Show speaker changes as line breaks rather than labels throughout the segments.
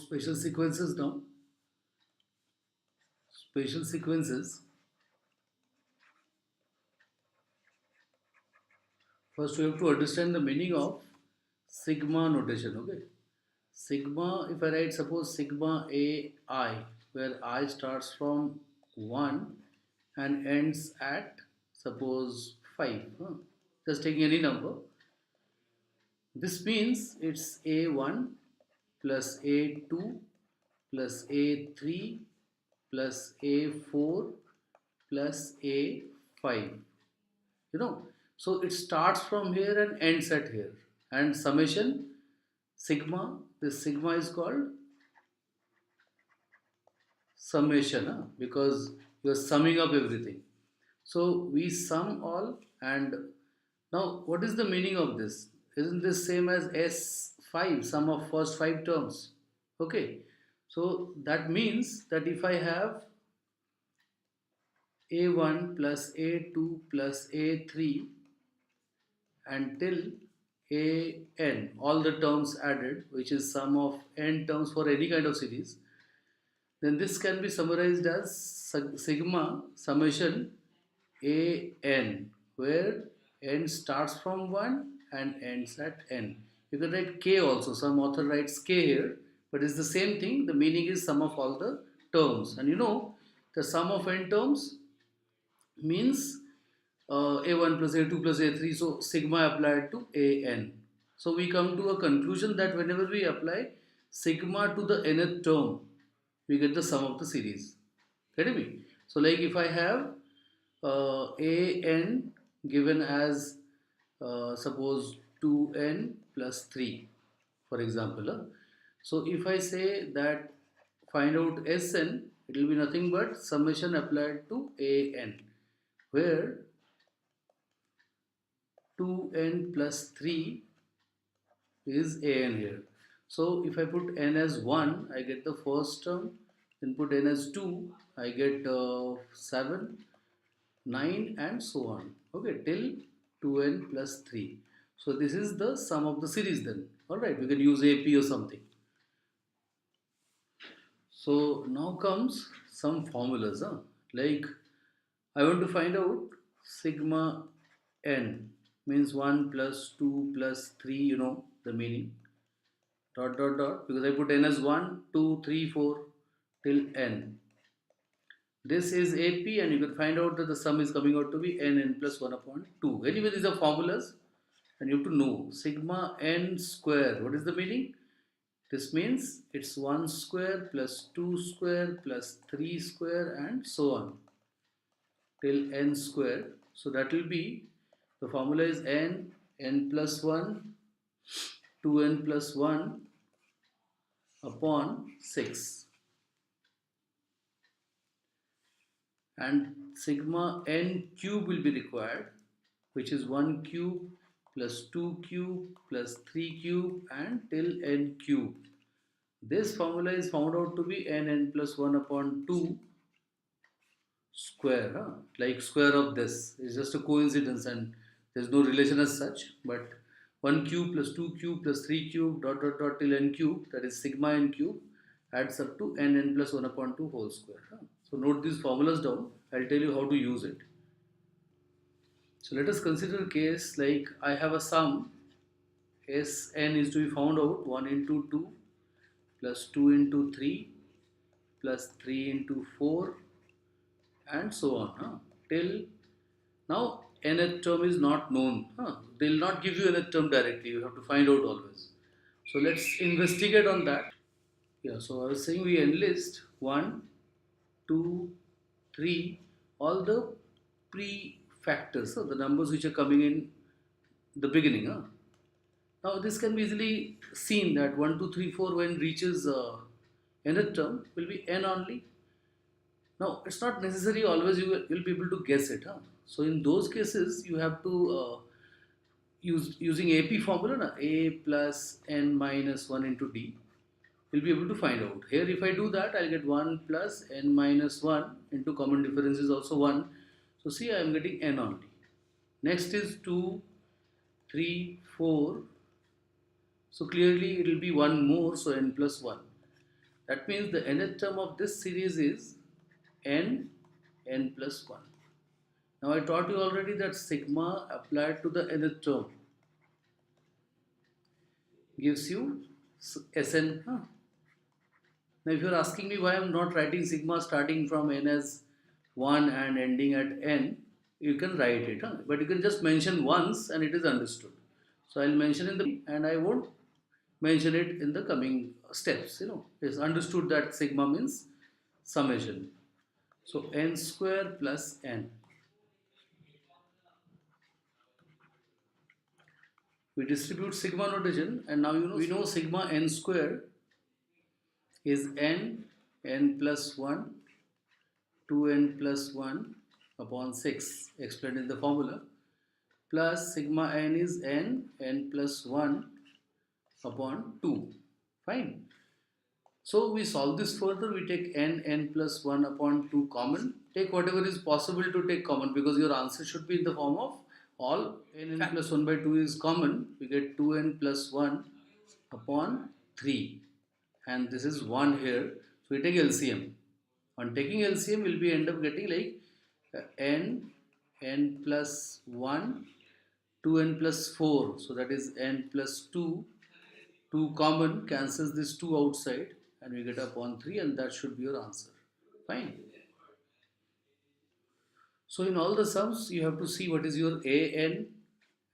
Special sequences now. Special sequences. First, we have to understand the meaning of sigma notation. Okay, sigma. If I write, suppose sigma a I, where I starts from 1 and ends at suppose 5. Just taking any number. This means it's a1 plus a2 plus a3 plus a4 plus a5. You know, so it starts from here and ends at here, and summation sigma, this sigma is called summation, because you are summing up everything. So we sum all. And now what is the meaning of this? Isn't this same as S5, sum of first 5 terms? Okay, so that means that if I have a1 plus a2 plus a3 until an, all the terms added, which is sum of n terms for any kind of series, then this can be summarized as sigma summation an, where n starts from 1 and ends at n. You can write k also. Some author writes k here, but it's the same thing. The meaning is sum of all the terms. And you know, the sum of n terms means a1 plus a2 plus a3, so sigma applied to an. So we come to a conclusion that whenever we apply sigma to the nth term, we get the sum of the series. Get me? So like if I have an given as suppose 2n plus 3, for example. So if I say that find out Sn, it will be nothing but summation applied to an, where 2n plus 3 is an here. So if I put n as 1, I get the first term. Then put n as 2, I get 7, 9 and so on. Okay, till 2n plus 3. So this is the sum of the series then. Alright, we can use AP or something. So now comes some formulas. Like I want to find out sigma n, means 1 plus 2 plus 3, you know the meaning, dot dot dot, because I put n as 1, 2, 3, 4 till n. This is AP, and you can find out that the sum is coming out to be n plus 1 upon 2. Anyway, these are formulas and you have to know sigma n square. What is the meaning? This means it's 1 square plus 2 square plus 3 square and so on till n square. So that will be, the formula is n plus 1, 2n plus 1 upon 6. And sigma n cube will be required, which is 1 cube plus 2 cube plus 3 cube and till n cube. This formula is found out to be n plus 1 upon 2 square. Like square of this is just a coincidence and there's no relation as such, but 1 cube plus 2 cube plus 3 cube dot dot dot till n cube, that is sigma n cube, adds up to n plus 1 upon 2 whole square. So note these formulas down. I'll tell you how to use it. So let us consider a case like I have a sum Sn is to be found out 1 into 2 plus 2 into 3 plus 3 into 4 and so on, till now nth term is not known. They will not give you nth term directly, you have to find out always. So let's investigate on that. Yeah, so I was saying we enlist 1, 2, 3, all the pre-factors, the numbers which are coming in the beginning. Now this can be easily seen that 1, 2, 3, 4 when reaches nth term will be n only. Now, it's not necessary always you will be able to guess it. So, in those cases, you have to using AP formula, A plus n minus 1 into D, you'll be able to find out. Here, if I do that, I'll get 1 plus n minus 1 into common difference is also 1. So, see, I am getting n only. Next is 2, 3, 4. So, clearly, it will be 1 more, so n plus 1. That means the nth term of this series is n, n plus 1. Now I taught you already that sigma applied to the nth term gives you Sn. Huh? Now if you are asking me why I am not writing sigma starting from n as 1 and ending at n, you can write it. Huh? But you can just mention once and it is understood. So I'll mention in the and I won't mention it in the coming steps. It's understood that sigma means summation. So n square plus n. We distribute sigma notation and now we know sigma n square is n plus 1, 2n plus 1 upon 6 explained in the formula, plus sigma n is n plus 1 upon 2. Fine. So we solve this further. We take n plus 1 upon 2 common. Take whatever is possible to take common because your answer should be in the form of all n plus 1 by 2 is common. We get 2n plus 1 upon 3 and this is 1 here. So we take LCM. On taking LCM, we'll be end up getting like n plus 1, 2n plus 4. So that is n plus 2. 2 common cancels this 2 outside and we get upon 3 and that should be your answer. Fine. So in all the sums, you have to see what is your an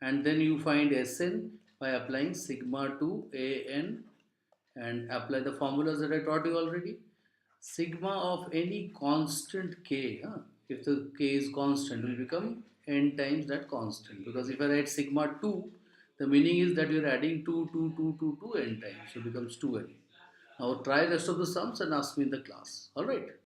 and then you find Sn by applying sigma to an and apply the formulas that I taught you already. Sigma of any constant k, if the k is constant, will become n times that constant. Because if I write sigma 2, the meaning is that you are adding 2, 2, 2, 2, 2 n times. So it becomes 2n. Now try rest of the sums and ask me in the class. Alright.